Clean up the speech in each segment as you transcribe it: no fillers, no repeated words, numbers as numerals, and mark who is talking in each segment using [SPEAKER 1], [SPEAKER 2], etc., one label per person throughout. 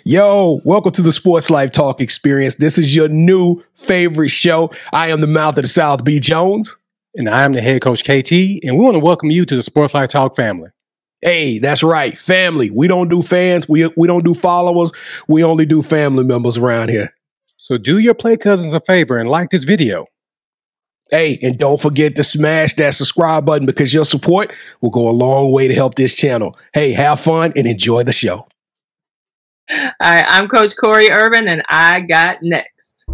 [SPEAKER 1] Yo, welcome to the Sports Life Talk experience. This is your new favorite show. I am the mouth of the South, B. Jones.
[SPEAKER 2] And I am the head coach, KT, and we want to welcome you to the Sports Life Talk family.
[SPEAKER 1] Hey, that's right, family. We don't do fans. We don't do followers. We only do family members around here.
[SPEAKER 2] So do your play cousins a favor and like this video.
[SPEAKER 1] Hey, and don't forget to smash that subscribe button because your support will go a long way to help this channel. Hey, have fun and enjoy the show.
[SPEAKER 3] All right, I'm Coach Corry Irvin, and I got next.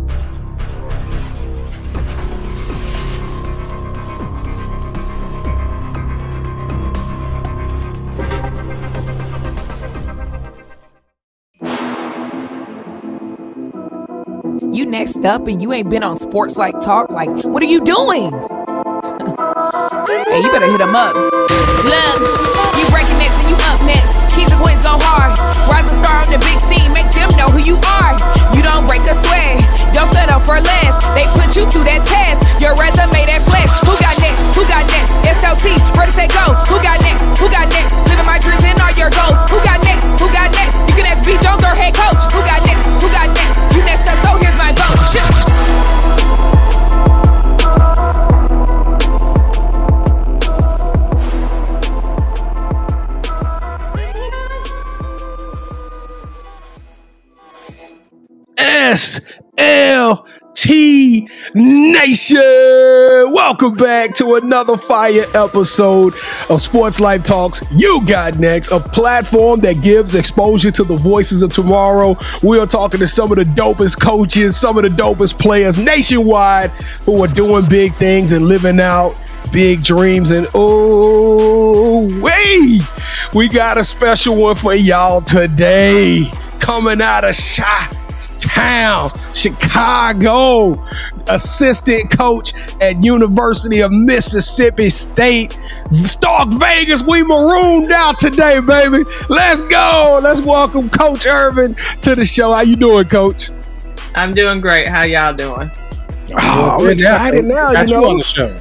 [SPEAKER 4] You next up and you ain't been on Sports Like Talk. Like, what are you doing? Hey, you better hit them up. Look, you breaking next and you up next. Kings and queens go hard. Rising star on the big scene, make them know who you are. You don't break a sweat, don't settle for less. They put you through that test, your resume that flex. Who got next? Who got next? SLT, ready, set, go. Who got next? Who got next? Living my dreams and all your goals. Who got next? Who got next? You can ask B. Jones or head coach. Who got next? Who got next? You next up, so here's my vote.
[SPEAKER 1] SLT Nation, welcome back to another fire episode of Sports Life Talks. You got next, a platform that gives exposure to the voices of tomorrow. We are talking to some of the dopest coaches, some of the dopest players nationwide who are doing big things and living out big dreams. And oh, wait, we got a special one for y'all today, coming out of Chicago, assistant coach at University of Mississippi State. Stark Vegas, we marooned out today, baby. Let's go. Let's welcome Coach Irvin to the show. How you doing, Coach?
[SPEAKER 3] I'm doing great. How y'all doing?
[SPEAKER 1] Oh, I'm excited now.
[SPEAKER 2] Got you on the show.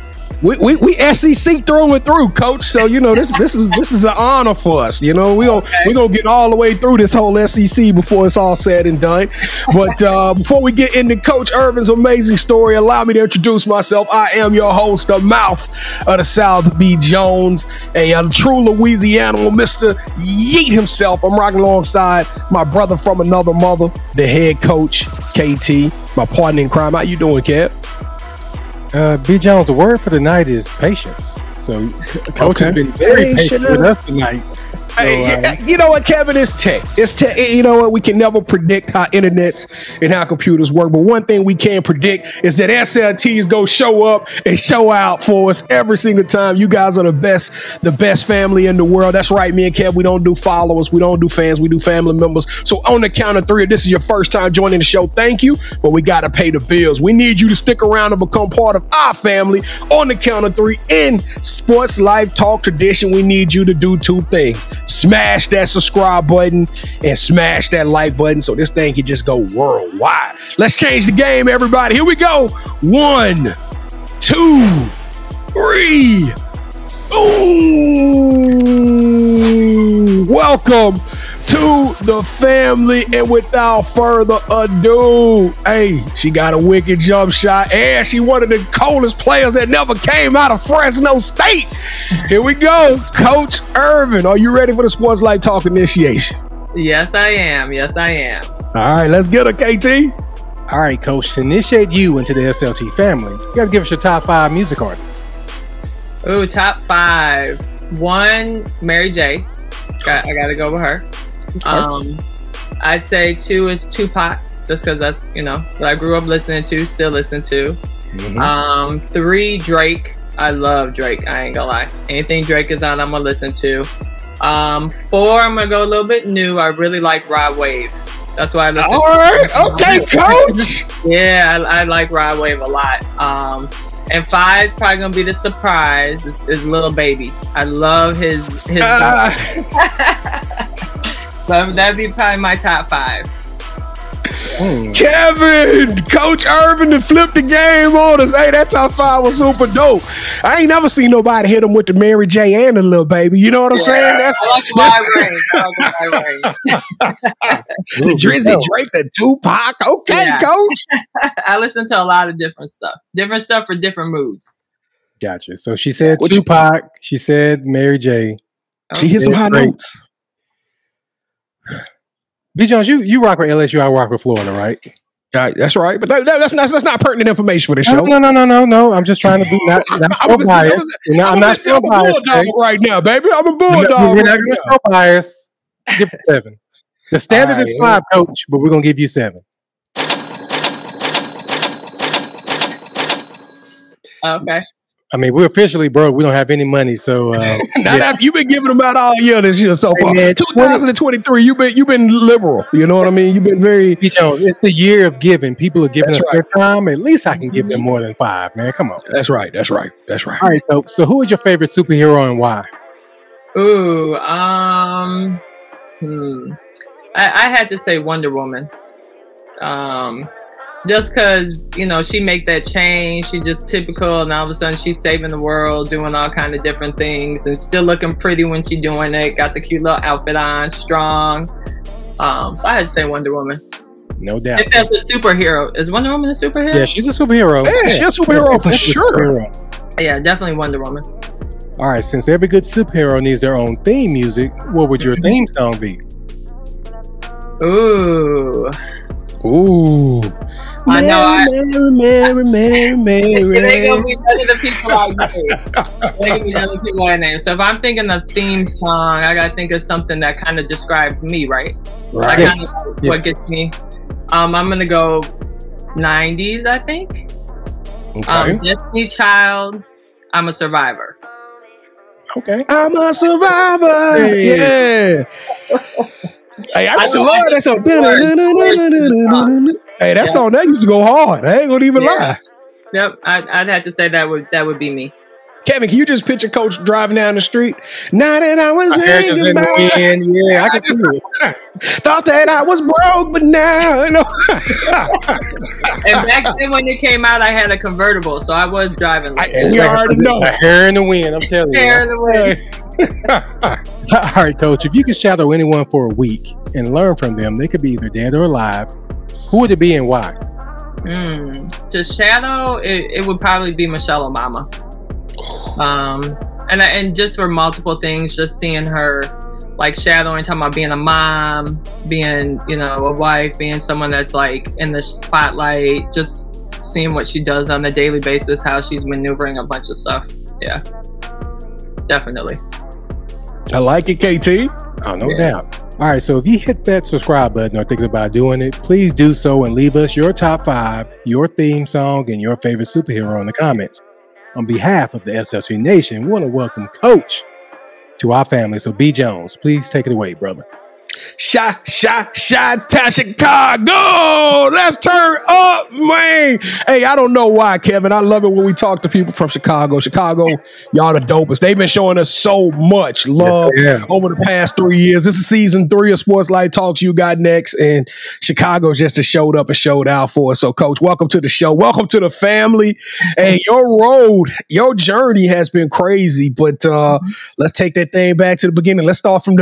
[SPEAKER 1] We SEC through and through, Coach. So you know this is an honor for us. You know we gonna get all the way through this whole SEC before it's all said and done. But before we get into Coach Irvin's amazing story, allow me to introduce myself. I am your host, the mouth of the South, B. Jones, a true Louisiana, Mr. Yeet himself. I'm rocking alongside my brother from another mother, the head coach, KT, my partner in crime. How you doing, Kev?
[SPEAKER 2] B. Jones, the word for the night is patience. So Coach has been very patient with us tonight. So,
[SPEAKER 1] you know what, Kevin? It's tech. It's tech. You know what? We can never predict how internets and how computers work. But one thing we can predict is that SLT is going to show up and show out for us every single time. You guys are the best family in the world. That's right, me and Kev. We don't do followers. We don't do fans. We do family members. So on the count of three, if this is your first time joining the show, thank you. But we got to pay the bills. We need you to stick around and become part of our family. On the count of three, in Sports Life Talk tradition, we need you to do two things. Smash that subscribe button and smash that like button so this thing can just go worldwide. Let's change the game, everybody. Here we go. 1, 2, 3. Ooh, welcome to the family. And without further ado, hey, she got a wicked jump shot and she one of the coldest players that never came out of Fresno State. Here we go. Coach Irvin, are you ready for the Sports Life Talk initiation?
[SPEAKER 3] Yes, I am. Yes, I am.
[SPEAKER 1] All right, let's get her, KT.
[SPEAKER 2] All right, Coach, to initiate you into the SLT family, you got to give us your top 5 music artists.
[SPEAKER 3] Ooh, top 5. 1, Mary J. I got to go with her.
[SPEAKER 1] Okay.
[SPEAKER 3] I'd say 2 is Tupac, just because that's, you know, what I grew up listening to, still listen to. 3, Drake. I love Drake. I ain't gonna lie. Anything Drake is on, I'm gonna listen to. 4, I'm gonna go a little bit new. I really like Rod Wave. That's why I listen.
[SPEAKER 1] All right, okay, Coach.
[SPEAKER 3] Yeah, I like Rod Wave a lot. And 5 is probably gonna be the surprise. Is Lil Baby. I love his. That'd be probably my top 5.
[SPEAKER 1] Kevin, Coach Irvin to flip the game on us. Hey, that top 5 was super dope. I ain't never seen nobody hit him with the Mary J and the little baby. You know what I'm saying?
[SPEAKER 3] I like the wide range.
[SPEAKER 1] The Drizzy Drake, the Tupac. Okay, Coach.
[SPEAKER 3] I listen to a lot of different stuff for different moods.
[SPEAKER 2] Gotcha. So she said Tupac. She said Mary J.
[SPEAKER 1] She hit some high notes.
[SPEAKER 2] B. Jones, you rock with LSU. I rock with Florida, right?
[SPEAKER 1] That's right. But that's not pertinent information for the show.
[SPEAKER 2] No. I'm just trying to be not so biased. I'm not so biased
[SPEAKER 1] right now, baby. I'm a bulldog.
[SPEAKER 2] We're not going to so biased. Give it 7. The standard is 5, Coach, but we're going to give you 7.
[SPEAKER 3] Okay.
[SPEAKER 2] I mean, we're officially broke. We don't have any money, so
[SPEAKER 1] you've been giving them out all year this year so far. 2023, you've been liberal. You know what I mean? You've been very.
[SPEAKER 2] It's the year of giving. People are giving us their time. At least I can give them more than 5, man. Come on.
[SPEAKER 1] That's right. All
[SPEAKER 2] right, so who is your favorite superhero and why?
[SPEAKER 3] Ooh, I had to say Wonder Woman. Just because, she make that change. She just typical, and all of a sudden she's saving the world, doing all kind of different things, and still looking pretty when she's doing it. Got the cute little outfit on, strong. So I had to say Wonder Woman.
[SPEAKER 2] No doubt.
[SPEAKER 3] If that's a superhero. Is Wonder Woman a superhero?
[SPEAKER 2] Yeah, she's a superhero.
[SPEAKER 1] Yeah, she's a superhero for sure.
[SPEAKER 3] Yeah, definitely Wonder Woman.
[SPEAKER 2] All right, since every good superhero needs their own theme music, what would your theme song be?
[SPEAKER 3] Ooh.
[SPEAKER 1] I know. Mary.
[SPEAKER 3] They gonna be none of the people I name. So if I'm thinking of theme song, I gotta think of something that kind of describes me, right?
[SPEAKER 1] Right.
[SPEAKER 3] What gets me. I'm gonna go 90s, I think.
[SPEAKER 1] Okay.
[SPEAKER 3] Destiny Child. I'm a survivor.
[SPEAKER 2] Okay.
[SPEAKER 1] I'm a survivor. Hey. Yeah. Hey, I used to love that song. Hey, that song that used to go hard. I ain't gonna even lie.
[SPEAKER 3] Yep, I'd have to say that would be me.
[SPEAKER 1] Kevin, can you just picture Coach driving down the street? Now that I was thinking about
[SPEAKER 2] I can see it.
[SPEAKER 1] Thought that I was broke, but now,
[SPEAKER 3] And back then when it came out, I had a convertible, so I was driving.
[SPEAKER 1] You already know.
[SPEAKER 2] A hair in the wind, I'm telling you.
[SPEAKER 3] Hair in the wind.
[SPEAKER 2] All right, Coach, if you could shadow anyone for a week and learn from them, they could be either dead or alive. Who would it be and why?
[SPEAKER 3] To shadow, it would probably be Michelle Obama. And just for multiple things, just seeing her like shadowing, talking about being a mom, being, a wife, being someone that's like in the spotlight, just seeing what she does on a daily basis, how she's maneuvering a bunch of stuff. Yeah, definitely.
[SPEAKER 1] I like it, KT.
[SPEAKER 2] Oh, no doubt. All right, so if you hit that subscribe button or thinking about doing it, please do so and leave us your top 5, your theme song, and your favorite superhero in the comments. On behalf of the SLT Nation, we want to welcome Coach to our family. So B. Jones, please take it away, brother.
[SPEAKER 1] Shot, Chicago. Let's turn up, man. Hey, I don't know why, Kevin. I love it when we talk to people from Chicago. Chicago, y'all the dopest. They've been showing us so much love over the past 3 years. This is season 3 of SportsLifeTalk. You got next, and Chicago just showed up and showed out for us. So, Coach, welcome to the show. Welcome to the family. And your journey has been crazy. But let's take that thing back to the beginning. Let's start from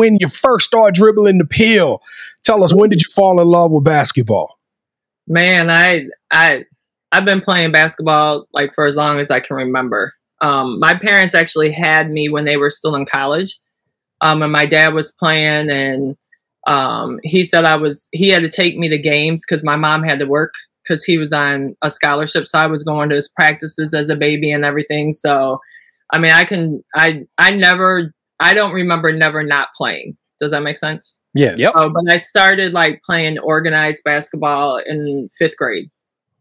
[SPEAKER 1] when you first start dribbling the pill. Tell us, when did you fall in love with basketball?
[SPEAKER 3] Man, I've been playing basketball like for as long as I can remember. My parents actually had me when they were still in college. And my dad was playing, and he said he had to take me to games because my mom had to work because he was on a scholarship. So I was going to his practices as a baby and everything. So, I mean, I don't remember never not playing. Does that make sense?
[SPEAKER 2] Yes.
[SPEAKER 1] Yep.
[SPEAKER 3] But I started like playing organized basketball in 5th grade.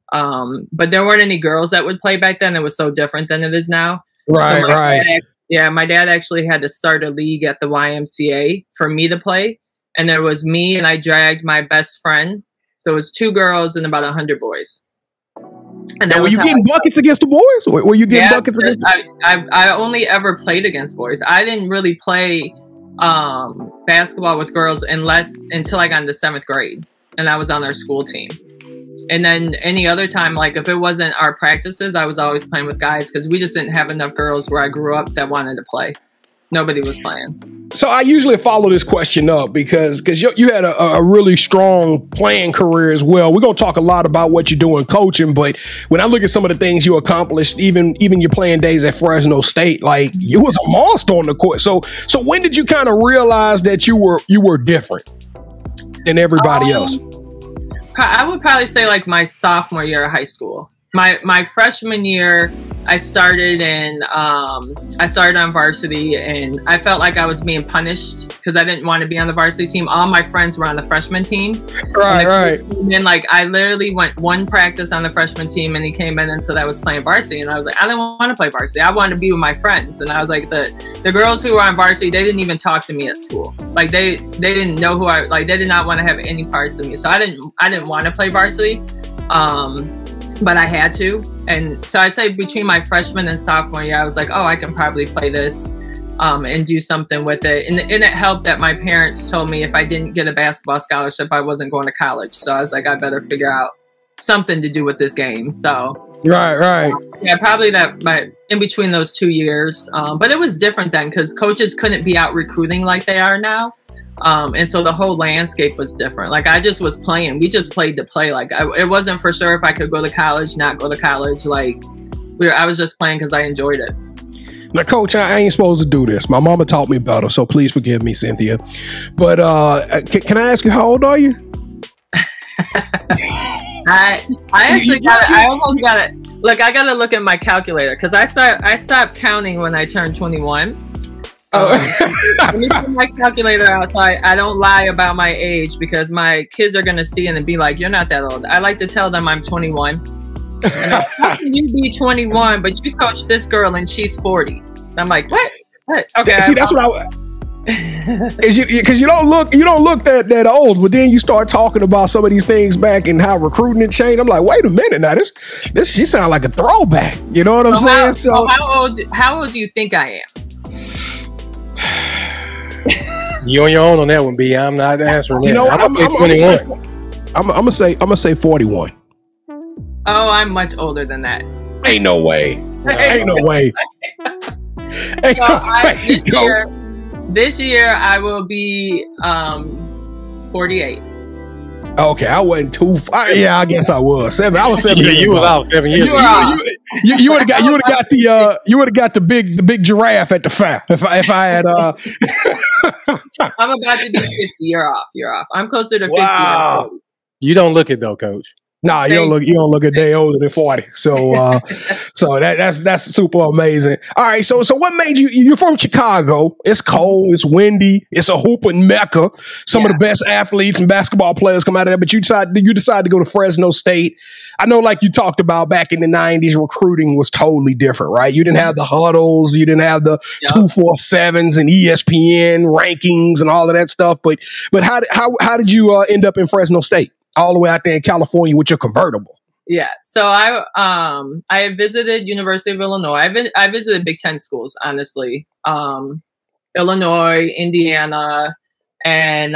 [SPEAKER 3] But there weren't any girls that would play back then. It was so different than it is now.
[SPEAKER 1] Right, right.
[SPEAKER 3] My dad actually had to start a league at the YMCA for me to play. And there was me, and I dragged my best friend. So it was 2 girls and about 100 boys. And
[SPEAKER 1] were you getting buckets against the boys? Were you getting buckets against
[SPEAKER 3] I only ever played against boys. I didn't really play basketball with girls until I got into 7th grade. and I was on our school team. And then any other time, like if it wasn't our practices, I was always playing with guys because we just didn't have enough girls where I grew up that wanted to play. Nobody was playing.
[SPEAKER 1] So I usually follow this question up because you had a really strong playing career as well. We're going to talk a lot about what you do in coaching, but when I look at some of the things you accomplished, even your playing days at Fresno State, like you was a monster on the court. So when did you kind of realize that you were different than everybody else?
[SPEAKER 3] I would probably say like my sophomore year of high school. My freshman year, I started on varsity, and I felt like I was being punished because I didn't want to be on the varsity team. All my friends were on the freshman team.
[SPEAKER 1] Right.
[SPEAKER 3] And then like I literally went one practice on the freshman team, and he came in and said I was playing varsity, and I was like, I didn't want to play varsity. I wanted to be with my friends. And I was like, the girls who were on varsity, they didn't even talk to me at school. Like they didn't know who they did not want to have any parts of me. So I didn't want to play varsity. But I had to. And so I'd say between my freshman and sophomore year, I was like, oh, I can probably play this and do something with it. And it helped that my parents told me if I didn't get a basketball scholarship, I wasn't going to college. So I was like, I better figure out something to do with this game. So
[SPEAKER 1] right.
[SPEAKER 3] Yeah, probably that in between those 2 years. But it was different then because coaches couldn't be out recruiting like they are now. And so the whole landscape was different. Like I just was playing. We just played to play. Like it wasn't for sure if I could go to college, not go to college. Like I was just playing because I enjoyed it.
[SPEAKER 1] Now, Coach, I ain't supposed to do this. My mama taught me better, so please forgive me, Cynthia. But can I ask you, how old are you?
[SPEAKER 3] I actually I almost got it. Look, I got to look at my calculator because I stopped counting when I turned 21. Let me put my calculator out so I don't lie about my age because my kids are going to see it and be like, you're not that old. I like to tell them I'm 21. And like, how can you be 21, but you coach this girl and she's 40? I'm like, what? Okay.
[SPEAKER 1] See, that's what because you don't look that old, but then you start talking about some of these things back and how recruiting had changed. I'm like, wait a minute now, this she sounds like a throwback. You know what I'm saying? So
[SPEAKER 3] how old do you think I am?
[SPEAKER 2] You on your own on that one, B. I'm not answering that.
[SPEAKER 1] You know,
[SPEAKER 2] I'm gonna say 21.
[SPEAKER 1] I'm gonna say 41.
[SPEAKER 3] Oh, I'm much older than that.
[SPEAKER 1] Ain't no way. Ain't no way.
[SPEAKER 3] This year I will be 48.
[SPEAKER 1] Okay, I wasn't too far. Yeah, I guess I was. I was 7 years.
[SPEAKER 2] You were out 7 years.
[SPEAKER 1] You would have got the big giraffe at the fair if I had
[SPEAKER 3] I'm about to be 50. You're off. I'm closer to 50.
[SPEAKER 1] Wow.
[SPEAKER 2] You don't look it though, Coach.
[SPEAKER 1] Nah, you don't look a day older than 40. So that's super amazing. All right, so what made you're from Chicago. It's cold, it's windy, it's a hooping mecca. Some of the best athletes and basketball players come out of there, but you decide to go to Fresno State. I know, like you talked about back in the 90s, recruiting was totally different, right? You didn't have the huddles, you didn't have the 247s and ESPN rankings and all of that stuff. But how did you end up in Fresno State? All the way out there in California with your convertible.
[SPEAKER 3] Yeah. So I visited University of Illinois. I visited Big Ten schools, honestly. Illinois, Indiana, and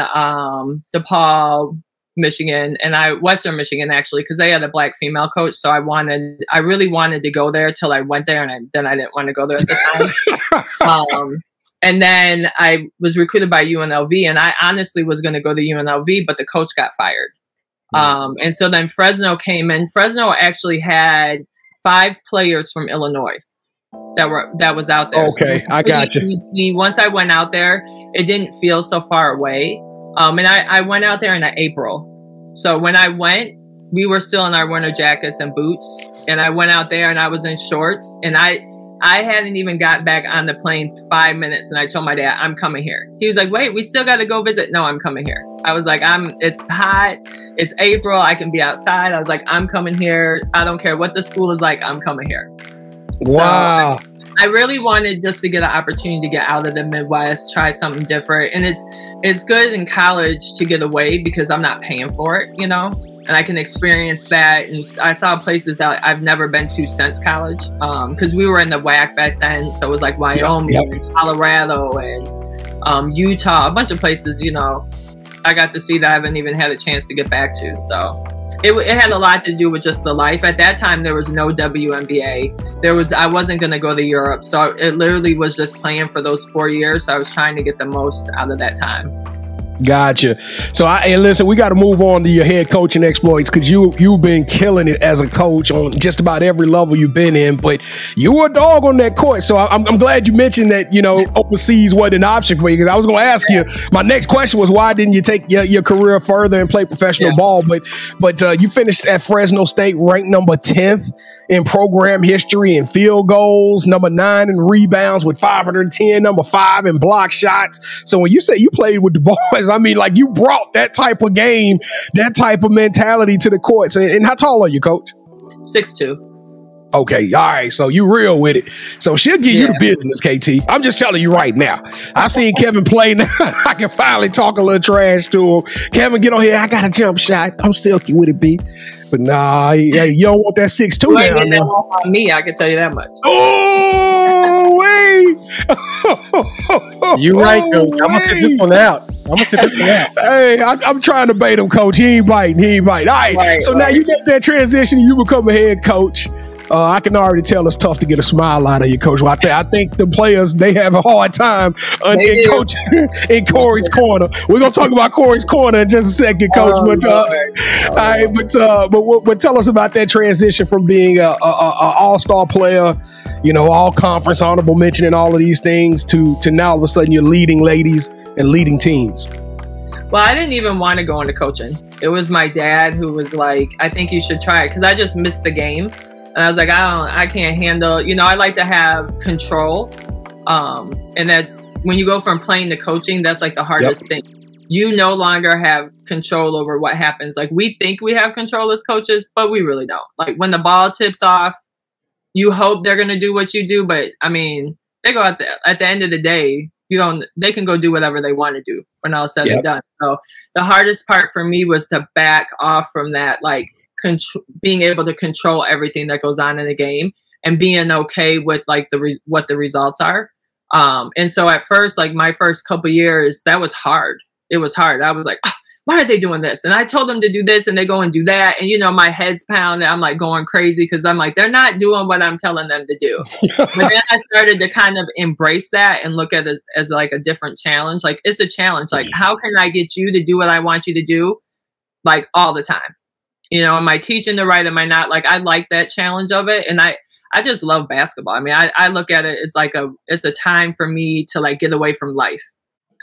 [SPEAKER 3] DePaul, Michigan, and Western Michigan actually, because they had a black female coach. So I really wanted to go there till I went there, and then I didn't want to go there at the time. And then I was recruited by UNLV, and I honestly was going to go to UNLV, but the coach got fired. And so then Fresno came in. Fresno actually had 5 players from Illinois that was out there.
[SPEAKER 1] Okay, so I got you.
[SPEAKER 3] Once I went out there, it didn't feel so far away. And I went out there in April. So when I went, we were still in our winter jackets and boots. And I went out there and I was in shorts. And I hadn't even got back on the plane 5 minutes, and I told my dad, I'm coming here. He was like, wait, we still got to go visit. No, I'm coming here. I was like, it's hot. It's April. I can be outside. I was like, I'm coming here. I don't care what the school is like. I'm coming here.
[SPEAKER 1] Wow.
[SPEAKER 3] So I really wanted just to get an opportunity to get out of the Midwest, try something different. And it's good in college to get away because I'm not paying for it, you know? And I can experience that. And I saw places that I've never been to since college. Because we were in the WAC back then. So it was like Wyoming, and Colorado, and Utah, a bunch of places, you know. I got to see that I haven't even had a chance to get back to. So it had a lot to do with just the life. At that time, there was no WNBA. I wasn't going to go to Europe. So it literally was just playing for those 4 years. So I was trying to get the most out of that time.
[SPEAKER 1] Gotcha. So and listen, we got to move on to your head coaching exploits, because you've been killing it as a coach on just about every level you've been in. But you were a dog on that court, so I'm glad you mentioned that. Overseas wasn't an option for you, because I was going to ask you. My next question was, why didn't you take your career further and play professional ball? But you finished at Fresno State ranked number 10th in program history in field goals, number 9 in rebounds with 510, number 5 in block shots. So when you say you played with the boys, I mean, like, you brought that type of game, that type of mentality to the courts. And how tall are you, Coach?
[SPEAKER 3] 6'2".
[SPEAKER 1] Okay, all right, so you real with it. So she'll give you the business, KT. I'm just telling you right now. I seen Kevin play now. I can finally talk a little trash to him. Kevin, get on here. I got a jump shot. I'm silky with it, B. But nah, you don't want that 6'2" down there.
[SPEAKER 3] On me, I can tell you that much.
[SPEAKER 1] Oh, wait.
[SPEAKER 2] You right, Coach. I'm going to sit this one out. Hey, I'm trying to bait him, Coach. He ain't biting. All right. So now you get that transition. You become a head coach. I can already tell it's tough to get a smile out of you, Coach. Well, I think the players, they have a hard time in Coach in Corry's corner. We're gonna talk about Corry's corner in just a second, Coach. But tell us about that transition from being a all-star player, all conference honorable mention and all of these things to now all of a sudden you're leading ladies and leading teams.
[SPEAKER 3] Well, I didn't even want to go into coaching. It was my dad who was like, I think you should try it, because I just missed the game. And I was like, I can't handle, I like to have control. And that's when you go from playing to coaching, that's like the hardest thing. You no longer have control over what happens. Like, we think we have control as coaches, but we really don't. Like, when the ball tips off, you hope they're going to do what you do. But I mean, they go at the end of the day, they can go do whatever they want to do when all said and done. So the hardest part for me was to back off from that, like, being able to control everything that goes on in the game and being okay with like what the results are. And so at first, like my first couple years, that was hard. It was hard. I was like, oh, why are they doing this? And I told them to do this and they go and do that. And my head's pounding. I'm like going crazy because I'm like, they're not doing what I'm telling them to do. But then I started to kind of embrace that and look at it as like a different challenge. Like, it's a challenge. Like, how can I get you to do what I want you to do? Like, all the time. Am I teaching the right? Am I not? Like, I like that challenge of it. And I just love basketball. I mean, I look at it as like it's a time for me to like get away from life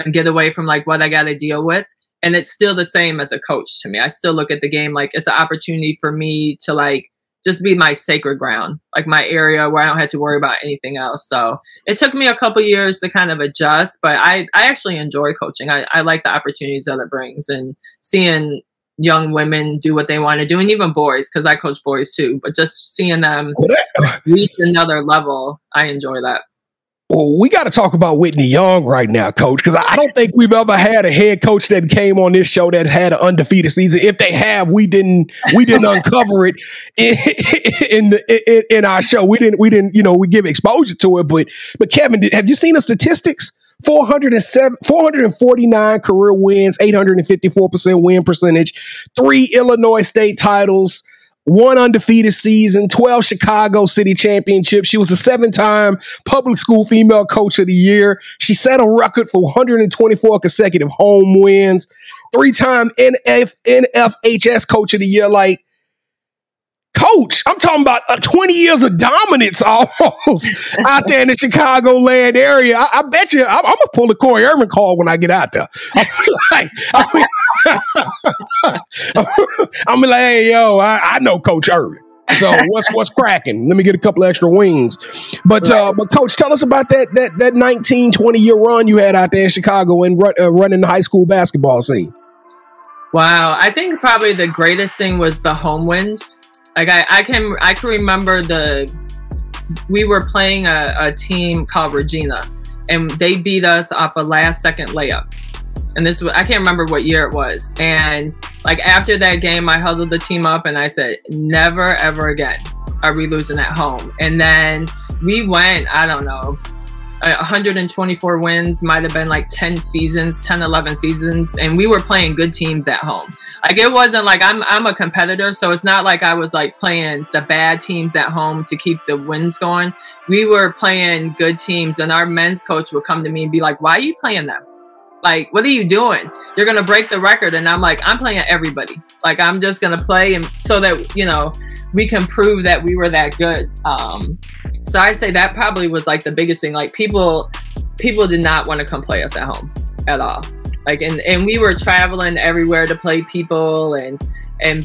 [SPEAKER 3] and get away from like what I got to deal with. And it's still the same as a coach to me. I still look at the game like it's an opportunity for me to like just be my sacred ground, like my area where I don't have to worry about anything else. So it took me a couple years to kind of adjust, but I actually enjoy coaching. I like the opportunities that it brings and seeing young women do what they want to do, and even boys, because I coach boys too, but just seeing them reach another level, I enjoy that.
[SPEAKER 1] Well, we got to talk about Whitney Young right now, Coach, because I don't think we've ever had a head coach that came on this show that had an undefeated season. If they have, we didn't uncover it in our show. We didn't we give exposure to it. But Kevin, have you seen the statistics? 449 career wins, 854% win percentage, 3 Illinois state titles, 1 undefeated season, 12 Chicago City championships. She was a 7-time public school female coach of the year. She set a record for 124 consecutive home wins, 3-time NFHS coach of the year. Like, Coach, I'm talking about 20 years of dominance almost out there in the Chicagoland area. I bet you I'm going to pull the Corry Irvin call when I get out there. I'm like, hey, yo, I know Coach Irvin. So what's cracking? Let me get a couple extra wings. But Coach, tell us about that 19, 20-year run you had out there in Chicago and running the high school basketball scene.
[SPEAKER 3] Wow. I think probably the greatest thing was the home wins. Like I can remember we were playing a team called Regina, and they beat us off a last second layup. And this was, I can't remember what year it was. And like after that game, I huddled the team up and I said, never, ever again are we losing at home. And then we went, I don't know, 124 wins, might have been like 10 seasons, 10, 11 seasons. And we were playing good teams at home. Like, it wasn't like I'm a competitor. So it's not like I was like playing the bad teams at home to keep the wins going. We were playing good teams, and our men's coach would come to me and be like, why are you playing them? Like, what are you doing? You're going to break the record. And I'm like, I'm playing everybody. Like, I'm just going to play, and so that, you know, we can prove that we were that good. So I'd say that probably was like the biggest thing. Like, people did not want to come play us at home at all. Like, and we were traveling everywhere to play people and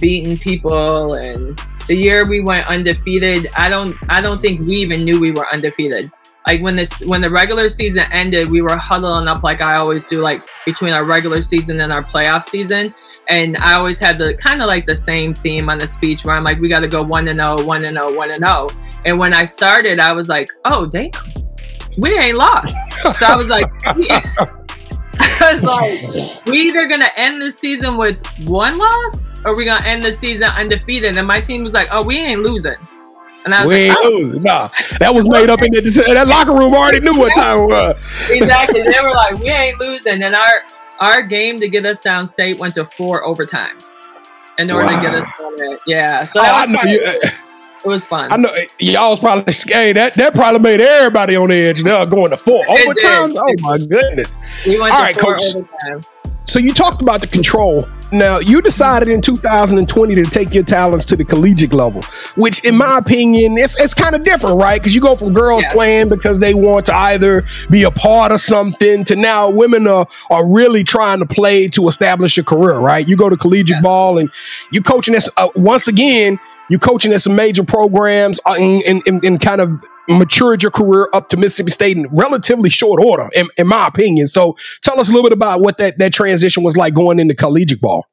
[SPEAKER 3] beating people. And the year we went undefeated, I don't think we even knew we were undefeated. Like, when the regular season ended, we were huddling up like I always do, like between our regular season and our playoff season. And I always had the kind of like the same theme on the speech where I'm like, we got to go 1-0, 1-0, 1-0. And when I started, I was like, oh, damn, we ain't lost. So I was like, I was like, we either going to end the season with one loss, or we going to end the season undefeated. And my team was like, oh, we ain't losing. And I was
[SPEAKER 1] we
[SPEAKER 3] like,
[SPEAKER 1] ain't losing. Nah, that was made up in that locker room. Already knew what time it was.
[SPEAKER 3] Exactly. They were like, we ain't losing. And our game to get us downstate went to 4 overtimes in order to get us on it. Yeah. So it was fun.
[SPEAKER 1] I know y'all was probably scared. That probably made everybody on the edge. Now going to 4 overtimes. Oh my goodness.
[SPEAKER 3] We went to 4 overtimes.
[SPEAKER 1] So you talked about the control. Now, you decided in 2020 to take your talents to the collegiate level, which in my opinion, it's kind of different, right? Because you go from girls playing because they want to either be a part of something to now women are really trying to play to establish a career, right? You go to collegiate ball and you coaching this once again, you coaching at some major programs and kind of matured your career up to Mississippi State in relatively short order, in my opinion. So tell us a little bit about what that transition was like going into collegiate ball.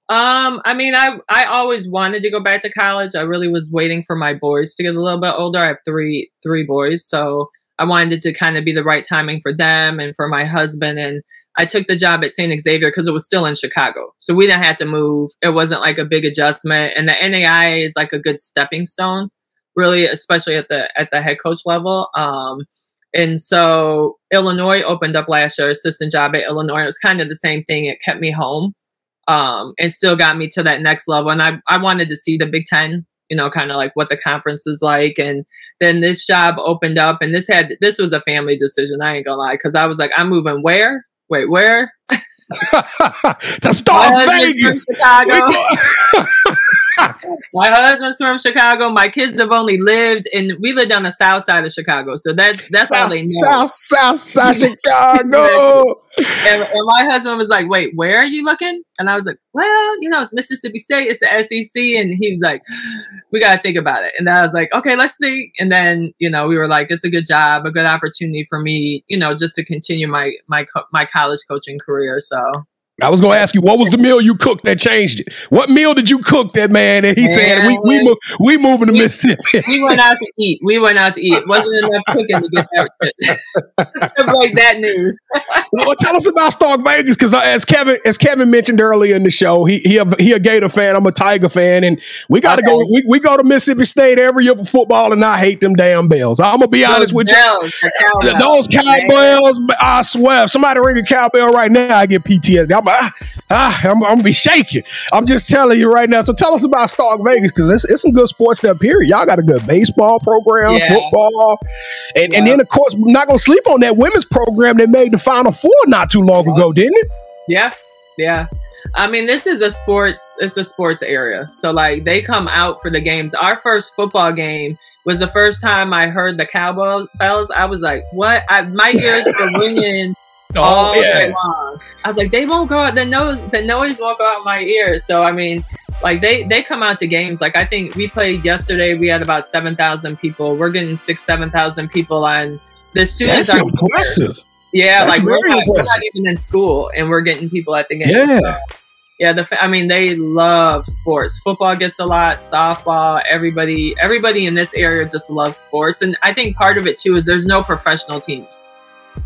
[SPEAKER 3] I mean, I always wanted to go back to college. I really was waiting for my boys to get a little bit older. I have three boys. So I wanted it to kind of be the right timing for them and for my husband. And I took the job at St. Xavier because it was still in Chicago. So we didn't have to move. It wasn't like a big adjustment. And the NAIA is like a good stepping stone, really, especially at the head coach level. And so Illinois opened up last year, assistant job at Illinois. It was kind of the same thing. It kept me home and still got me to that next level. And I wanted to see the Big Ten, you know, kind of like what the conference is like. And then this job opened up, and this was a family decision. I ain't gonna lie. Cause I was like, I'm moving where? Wait, where?
[SPEAKER 1] The Star Vegas.
[SPEAKER 3] My husband's from Chicago. My kids have only we lived on the south side of Chicago. So that's all they know.
[SPEAKER 1] South side Chicago.
[SPEAKER 3] And my husband was like, wait, where are you looking? And I was like, well, you know, it's Mississippi State. It's the SEC. And he was like, we got to think about it. And I was like, okay, let's think. And then, you know, we were like, it's a good job, a good opportunity for me, you know, just to continue my college coaching career. So
[SPEAKER 1] I was going to ask you, what was the meal you cooked that changed it? What meal did you cook that man? And he said, we moving to Mississippi.
[SPEAKER 3] We went out to eat. Wasn't enough cooking to get that to break that news.
[SPEAKER 1] Well, tell us about Stark Vegas, because as Kevin mentioned earlier in the show, he a Gator fan. I'm a Tiger fan, and we got to go. We go to Mississippi State every year for football, and I hate them damn bells. I'm gonna be honest with you. Those cowbells, I swear, if somebody ring a cowbell right now, I get PTSD. I'm gonna be shaking. I'm just telling you right now. So tell us about Stark Vegas, because it's some good sports up here. Y'all got a good baseball program, football, and then of course we're not gonna sleep on that women's program that made the Final Four not too long ago, didn't it?
[SPEAKER 3] Yeah. I mean, it's a sports area. So like they come out for the games. Our first football game was the first time I heard the cowbells. I was like, what? My ears were ringing all day long. I was like, they won't go out. The noise won't go out my ears. So I mean, like they come out to games. Like I think we played yesterday. We had about 7,000 people. We're getting 7,000 people on. The students
[SPEAKER 1] That's
[SPEAKER 3] are
[SPEAKER 1] impressive.
[SPEAKER 3] Yeah, like we're not even in school, and we're getting people at the game.
[SPEAKER 1] Yeah.
[SPEAKER 3] So, I mean, they love sports. Football gets a lot, softball, everybody in this area just loves sports. And I think part of it too is there's no professional teams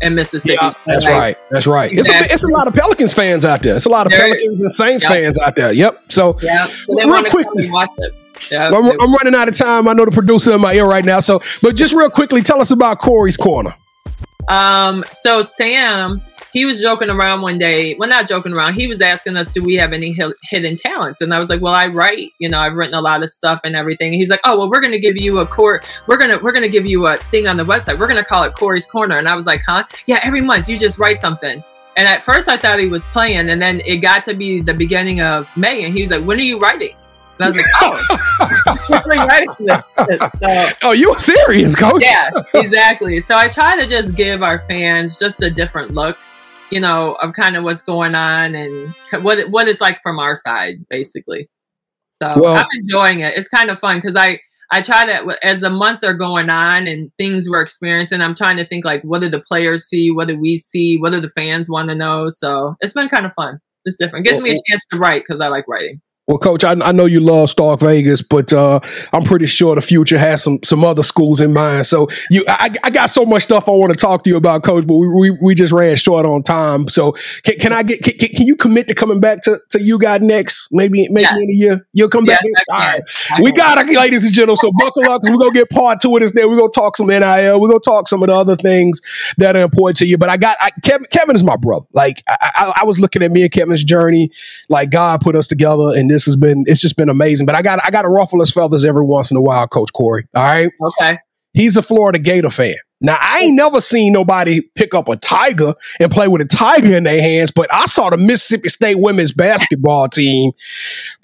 [SPEAKER 3] in Mississippi. Yeah,
[SPEAKER 1] that's right. That's right. Exactly. It's a lot of Pelicans fans out there. It's a lot of Pelicans and Saints fans out there. Yep. So
[SPEAKER 3] they want to come and watch it. Yeah,
[SPEAKER 1] I'm running out of time. I know the producer in my ear right now. But just real quickly, tell us about Corry's Corner.
[SPEAKER 3] So Sam, he was joking around one day. Well, not joking around. He was asking us, do we have any hidden talents? And I was like, well, I write. You know, I've written a lot of stuff and everything. And he's like, oh, well, we're gonna give you we're gonna give you a thing on the website. We're gonna call it Corry's Corner. And I was like, huh? Yeah, every month you just write something. And at first I thought he was playing, and then it got to be the beginning of May, and he was like, when are you writing? And I was like, oh, I'm really writing this. So,
[SPEAKER 1] oh, you serious, Coach?
[SPEAKER 3] Yeah, exactly. So I try to just give our fans just a different look, you know, of kind of what's going on and what it's like from our side, basically. So I'm enjoying it. It's kind of fun because I try to, as the months are going on and things we're experiencing, I'm trying to think like, what do the players see? What do we see? What do the fans want to know? So it's been kind of fun. It's different. It gives me a chance to write because I like writing.
[SPEAKER 1] Well, Coach, I know you love Stark Vegas, but I'm pretty sure the future has some other schools in mind. So I got so much stuff I want to talk to you about, Coach, but we just ran short on time. So can you commit to coming back to yougotnext? Maybe in a year you'll come back. All right, we got it, ladies and gentlemen. So buckle up because we're gonna get part 2 of this. There, we're gonna talk some NIL. We're gonna talk some of the other things that are important to you. But Kevin is my brother. Like I was looking at me and Kevin's journey. Like God put us together, and it's just been amazing. But I got to ruffle his feathers every once in a while, Coach Corry. All right.
[SPEAKER 3] Okay.
[SPEAKER 1] He's a Florida Gator fan. Now, I ain't never seen nobody pick up a tiger and play with a tiger in their hands, but I saw the Mississippi State women's basketball team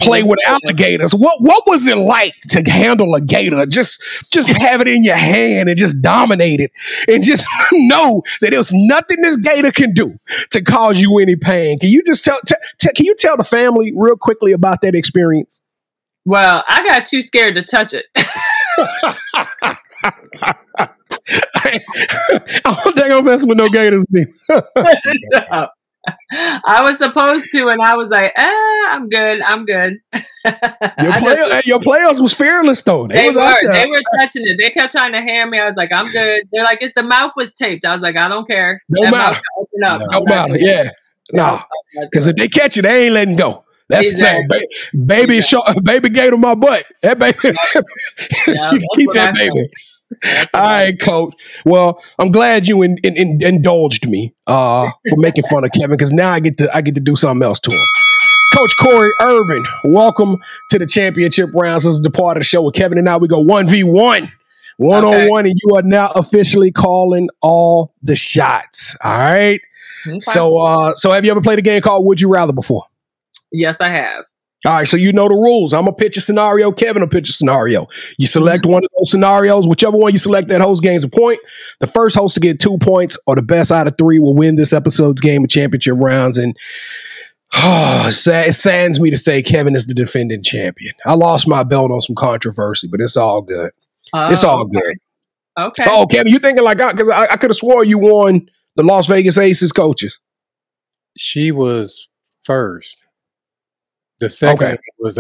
[SPEAKER 1] play with alligators. What was it like to handle a gator? Just have it in your hand and just dominate it and just know that there's nothing this gator can do to cause you any pain. Can you just can you tell the family real quickly about that experience?
[SPEAKER 3] Well, I got too scared to touch it.
[SPEAKER 1] I don't think I'm messing with no gators.
[SPEAKER 3] So, I was supposed to, and I was like, I'm good.
[SPEAKER 1] Your players was fearless, though.
[SPEAKER 3] They were touching it. They kept trying to hand me. I was like, I'm good. They're like, the mouth was taped. I was like, I don't care.
[SPEAKER 1] No matter.
[SPEAKER 3] Open up.
[SPEAKER 1] No matter. Yeah. No. Because if they catch it, they ain't letting go. That's exactly. Baby gator my butt. That baby. You can keep that baby. All right, Coach. Well, I'm glad you indulged me for making fun of Kevin, because now I get to do something else to him. Coach Corry Irvin, welcome to the championship rounds. This is the part of the show with Kevin and I. We go 1v1, one-on-one, and you are now officially calling all the shots. All right. Okay. So have you ever played a game called Would You Rather before?
[SPEAKER 3] Yes, I have.
[SPEAKER 1] All right, so you know the rules. I'm going to pitch a scenario. Kevin will pitch a scenario. You select one of those scenarios. Whichever one you select, that host gains a point. The first host to get 2 points, or the best out of 3, will win this episode's game of championship rounds. And it saddens me to say Kevin is the defending champion. I lost my belt on some controversy, but it's all good. It's all good.
[SPEAKER 3] Okay.
[SPEAKER 1] Oh, Kevin, you thinking like because I could have swore you won the Las Vegas Aces coaches.
[SPEAKER 2] She was first. The second was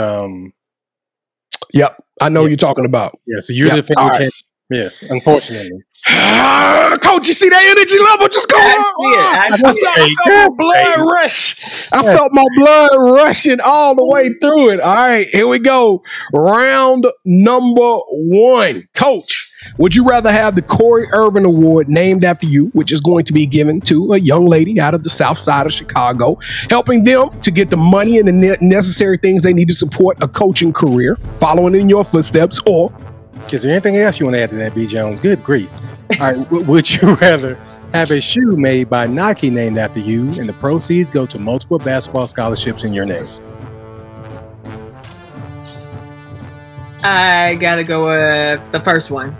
[SPEAKER 1] Yep, I know you're talking about.
[SPEAKER 2] Yeah, so you're the defending champion. Yes, unfortunately.
[SPEAKER 1] Coach, you see that energy level just go on? I felt my blood rush. I felt my blood rushing all the way through it. All right, here we go. Round number 1. Coach, would you rather have the Corry Irvin Award named after you, which is going to be given to a young lady out of the south side of Chicago, helping them to get the money and the necessary things they need to support a coaching career, following in your footsteps, or
[SPEAKER 2] is there anything else you want to add to that, B. Jones? Good grief. All right, would you rather have a shoe made by Nike named after you and the proceeds go to multiple basketball scholarships in your name?
[SPEAKER 3] I got to go with the first one.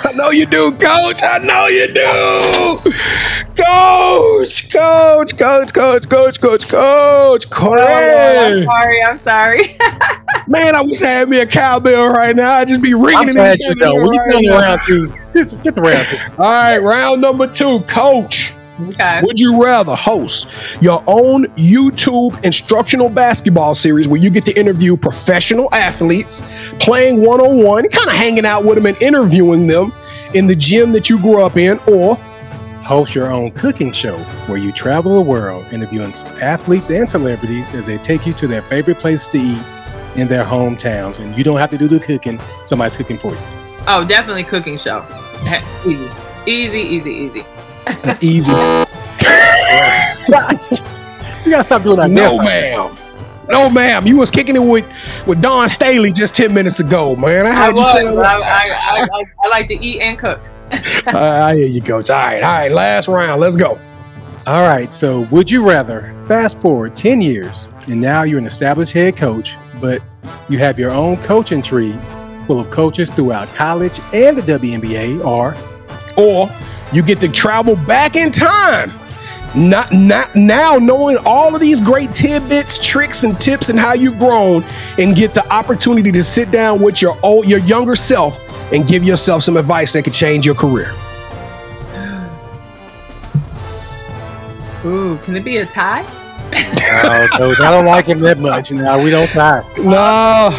[SPEAKER 1] I know you do, Coach. I know you do. Coach. Corry.
[SPEAKER 3] I'm sorry.
[SPEAKER 1] Man, I wish I had me a cowbell right now. I'd just be ringing it.
[SPEAKER 2] When you get round 2, get the round 2.
[SPEAKER 1] All right, round number 2, Coach.
[SPEAKER 3] Okay.
[SPEAKER 1] Would you rather host your own YouTube instructional basketball series where you get to interview professional athletes playing one-on-one, kind of hanging out with them and interviewing them in the gym that you grew up in, or
[SPEAKER 2] host your own cooking show where you travel the world interviewing athletes and celebrities as they take you to their favorite places to eat in their hometowns, and you don't have to do the cooking, somebody's cooking for you?
[SPEAKER 3] Oh, definitely cooking show. Easy. Easy, easy, easy.
[SPEAKER 1] Easy.
[SPEAKER 2] You gotta stop doing that.
[SPEAKER 1] No, ma'am. No, ma'am. You was kicking it with Don Staley just 10 minutes ago, man. I
[SPEAKER 3] like to eat and cook.
[SPEAKER 1] I hear you, Coach. All right. Last round. Let's go.
[SPEAKER 2] All right. So, would you rather fast forward 10 years and now you're an established head coach, but you have your own coaching tree full of coaches throughout college and the WNBA, or
[SPEAKER 1] you get to travel back in time? Not now, knowing all of these great tidbits, tricks, and tips, and how you've grown, and get the opportunity to sit down with your younger self and give yourself some advice that could change your career.
[SPEAKER 3] Ooh, can it be a tie?
[SPEAKER 2] No, Coach, I don't like him that much. No, we don't tie.
[SPEAKER 1] No.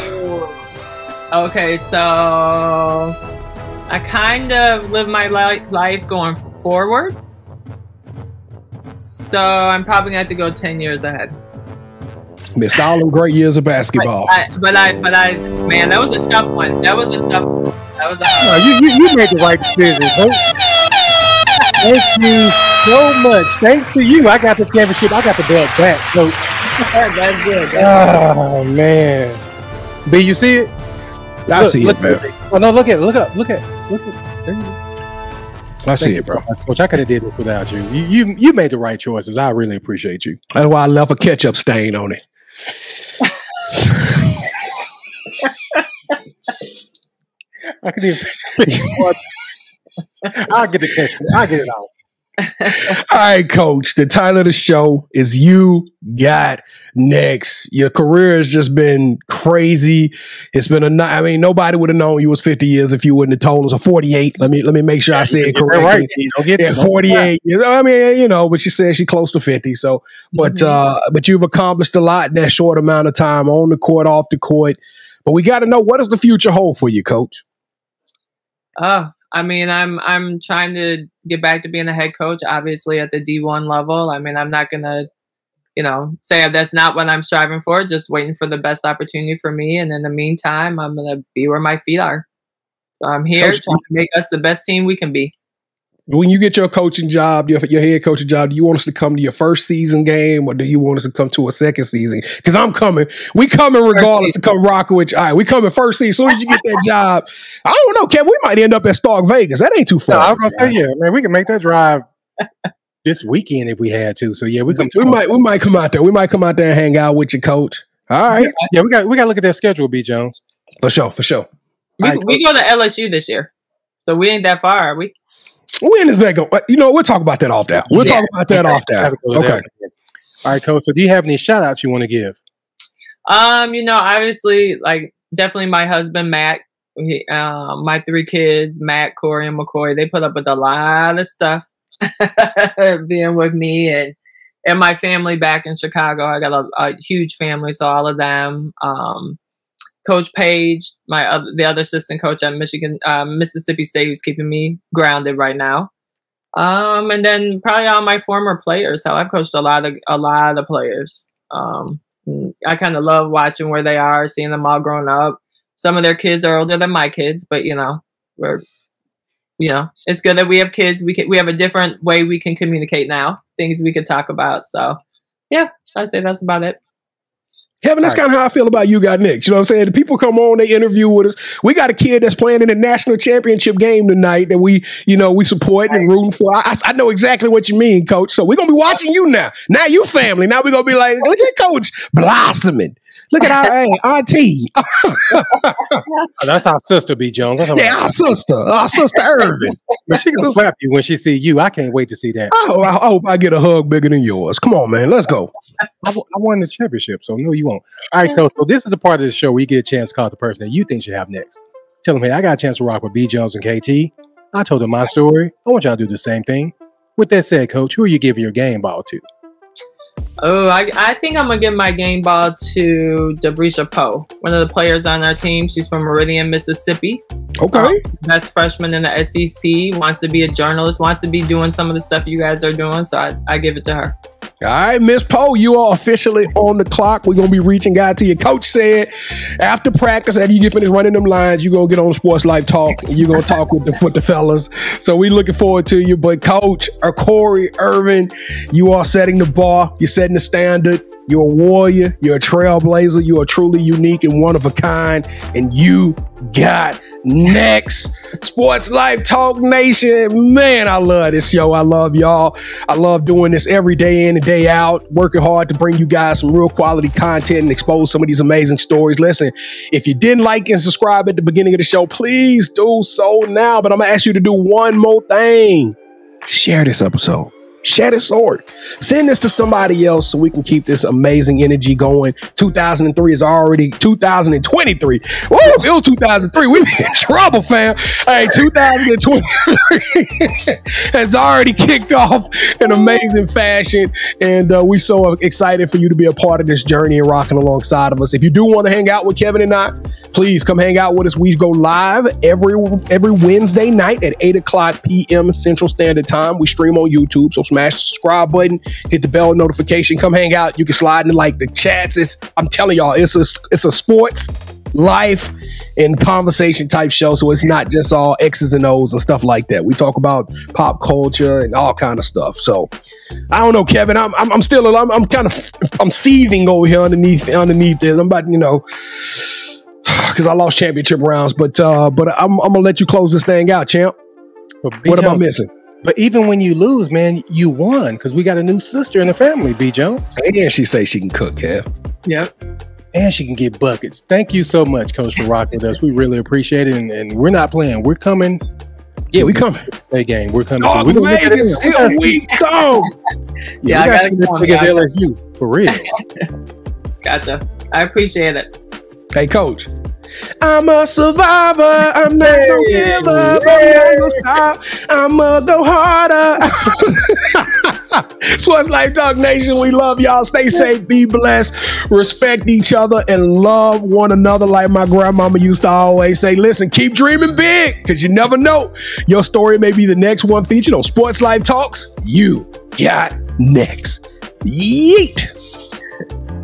[SPEAKER 3] Okay, so I kind of live my life going forward. So I'm probably going to have to go 10 years ahead.
[SPEAKER 1] Missed all them great years of basketball.
[SPEAKER 3] But I, man, that was a tough one. That was a tough one. That was a
[SPEAKER 2] you made the right decision. Thank you so much. Thanks to you, I got the championship. I got the belt back. So
[SPEAKER 3] that's good.
[SPEAKER 2] Oh man, B, you see it?
[SPEAKER 1] I see it, man.
[SPEAKER 2] Oh no, look at it. Look at. There you go.
[SPEAKER 1] I see it, bro.
[SPEAKER 2] Coach, I could have did this without you. You made the right choices. I really appreciate you.
[SPEAKER 1] That's why I left a ketchup stain on it.
[SPEAKER 2] I can even say I'll get the ketchup. I'll get it out.
[SPEAKER 1] All right, Coach. The title of the show is You Got Next. Your career has just been crazy. It's been nobody would have known you was 50 years if you wouldn't have told us, or 48. Let me make sure I say it correctly.
[SPEAKER 2] Right. Don't get it.
[SPEAKER 1] 48 years. I mean, but she said she's close to 50. So, but you've accomplished a lot in that short amount of time, on the court, off the court. But we got to know, what does the future hold for you, Coach?
[SPEAKER 3] I mean, I'm trying to get back to being a head coach, obviously at the D1 level. I mean, I'm not going to, say that's not what I'm striving for, just waiting for the best opportunity for me. And in the meantime, I'm going to be where my feet are. So I'm here trying to make us the best team we can be.
[SPEAKER 1] When you get your coaching job, your head coaching job, do you want us to come to your first season game, or do you want us to come to a second season? Because I'm coming. We coming regardless to come rock with you. All right, we coming first season. As soon as you get that job, I don't know, Kev, we might end up at Stark Vegas. That ain't too far.
[SPEAKER 2] No, I was gonna say, yeah, man, we can make that drive this weekend if we had to. So yeah, we
[SPEAKER 1] might come out there. We might come out there and hang out with you, Coach. All right.
[SPEAKER 2] Yeah, we got to look at that schedule, B. Jones.
[SPEAKER 1] For sure.
[SPEAKER 3] We go to LSU this year, so we ain't that far, are we?
[SPEAKER 1] When is that going? We'll talk about that off there. We'll talk about that off there. Okay.
[SPEAKER 2] All right, Coach. So do you have any shout outs you want to give?
[SPEAKER 3] Obviously, definitely my husband, Matt, my 3 kids, Matt, Corey, and McCoy, they put up with a lot of stuff being with me, and my family back in Chicago. I got a huge family, so all of them. Coach Page, the other assistant coach at Mississippi State, who's keeping me grounded right now. And then probably all my former players. How I've coached a lot of players. I kind of love watching where they are, seeing them all grown up. Some of their kids are older than my kids, but it's good that we have kids. We have a different way we can communicate now. Things we could talk about. So yeah, I'd say that's about it.
[SPEAKER 1] Kevin, that's kind of how I feel about You Got Next. You know what I'm saying? The people come on, they interview with us. We got a kid that's playing in the national championship game tonight that we support and rooting for. I know exactly what you mean, Coach. So we're going to be watching you now. Now you family. Now we're going to be like, look at Coach blossoming. Look at our auntie.
[SPEAKER 2] That's our sister, B. Jones.
[SPEAKER 1] Our sister Irvin.
[SPEAKER 2] But she can slap you when she see you. I can't wait to see that.
[SPEAKER 1] I hope I get a hug bigger than yours. Come on, man. Let's go.
[SPEAKER 2] I won the championship, so no, you won't. All right, Coach. So this is the part of the show where you get a chance to call the person that you think should have next. Tell them, hey, I got a chance to rock with B. Jones and KT. I told them my story. I want y'all to do the same thing. With that said, Coach, who are you giving your game ball to?
[SPEAKER 3] Oh, I think I'm going to give my game ball to Debrisha Poe, one of the players on our team. She's from Meridian, Mississippi.
[SPEAKER 1] Okay.
[SPEAKER 3] Best freshman in the SEC, wants to be a journalist, wants to be doing some of the stuff you guys are doing. So I give it to her.
[SPEAKER 1] All right, Miss Poe, you are officially on the clock. We're going to be reaching out to you. Coach said after practice, after you get finished running them lines, you're going to get on Sports Life Talk and you're going to talk with the fellas. So we looking forward to you. But Coach Corry Irvin, you are setting the bar. You're setting the standard. You're a warrior. You're a trailblazer. You are truly unique and one of a kind. And you got next. Sports Life Talk Nation. Man, I love this show. I love y'all. I love doing this every day in and day out, working hard to bring you guys some real quality content and expose some of these amazing stories. Listen, if you didn't like and subscribe at the beginning of the show, please do so now. But I'm going to ask you to do one more thing. Share this episode. Share this story. Send this to somebody else so we can keep this amazing energy going. 2003 is already 2023. Woo, if it was 2003, we'd be in trouble, fam. Hey, 2023 has already kicked off in amazing fashion. And we're so excited for you to be a part of this journey and rocking alongside of us. If you do want to hang out with Kevin and I, please come hang out with us. We go live every Wednesday night at 8:00 p.m. Central Standard Time. We stream on YouTube, so smash the subscribe button, hit the bell notification, come hang out. You can slide in like the chats. I'm telling y'all, it's a sports, life, and conversation type show. So it's not just all X's and O's and stuff like that. We talk about pop culture and all kind of stuff. So I don't know, Kevin. I'm seething over here underneath this. I'm about, because I lost championship rounds, but I'm gonna let you close this thing out, champ. What am I missing?
[SPEAKER 2] But even when you lose, man, you won because we got a new sister in the family, B. Jones.
[SPEAKER 1] And she say she can cook, Kev.
[SPEAKER 3] Yep.
[SPEAKER 2] And she can get buckets. Thank you so much, Coach, for rocking with us. We really appreciate it. And we're not playing. We're coming.
[SPEAKER 1] Yeah, we coming.
[SPEAKER 2] Stay game. We're coming.
[SPEAKER 1] Oh,
[SPEAKER 2] we're
[SPEAKER 1] man, here we go.
[SPEAKER 3] Yeah, I got to come
[SPEAKER 2] against LSU for real.
[SPEAKER 3] Gotcha. I appreciate it.
[SPEAKER 1] Hey, Coach. I'm a survivor. I'm not gonna give up. I'm not gonna stop. I'ma go harder. Sports Life Talk Nation, we love y'all. Stay safe, be blessed, respect each other, and love one another like my grandmama used to always say. Listen, keep dreaming big, because you never know. Your story may be the next one featured on Sports Life Talks. You got next. Yeet.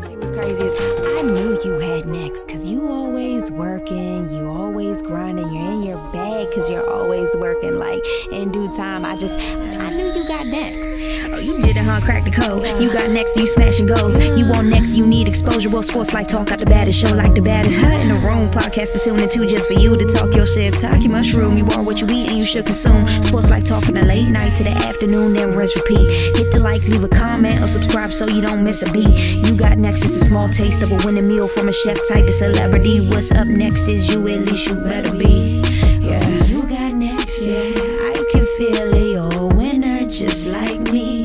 [SPEAKER 5] See what's crazy is I knew you had next, because you always working, you always grinding, you're in your bag because you're always working. Like in due time, I knew you got next. Oh, you did it, huh? Crack the code. You got next, you smashing goals. You want next, you need exposure. Well, Sports Life Talk got the baddest show, like the baddest in the room. Podcast to tune into just for you to talk your shit. Talk your mushroom. You are what you eat and you should consume. Sports Life Talk from the late night to the afternoon, then rest repeat. Hit the like, leave a comment, or subscribe so you don't miss a beat. You got next, it's a small taste of a winning meal from a chef type of celebrity. What's up next is you, at least you better be. Yeah, you got next, yeah. I can feel it, you're a winner just like me.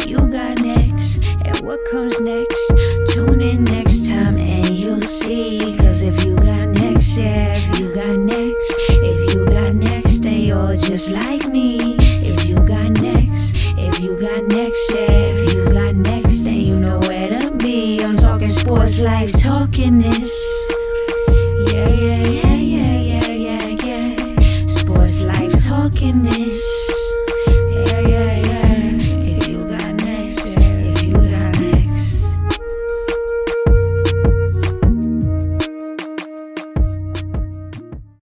[SPEAKER 5] You got next, and what comes next? Tune in next time and you'll see. Cause if you got next, yeah, if you got next, if you got next, then you're just like me. If you got next, if you got next, yeah, if you got next, then you know where to be. I'm talking Sports Life, talking this. Yeah, yeah, yeah.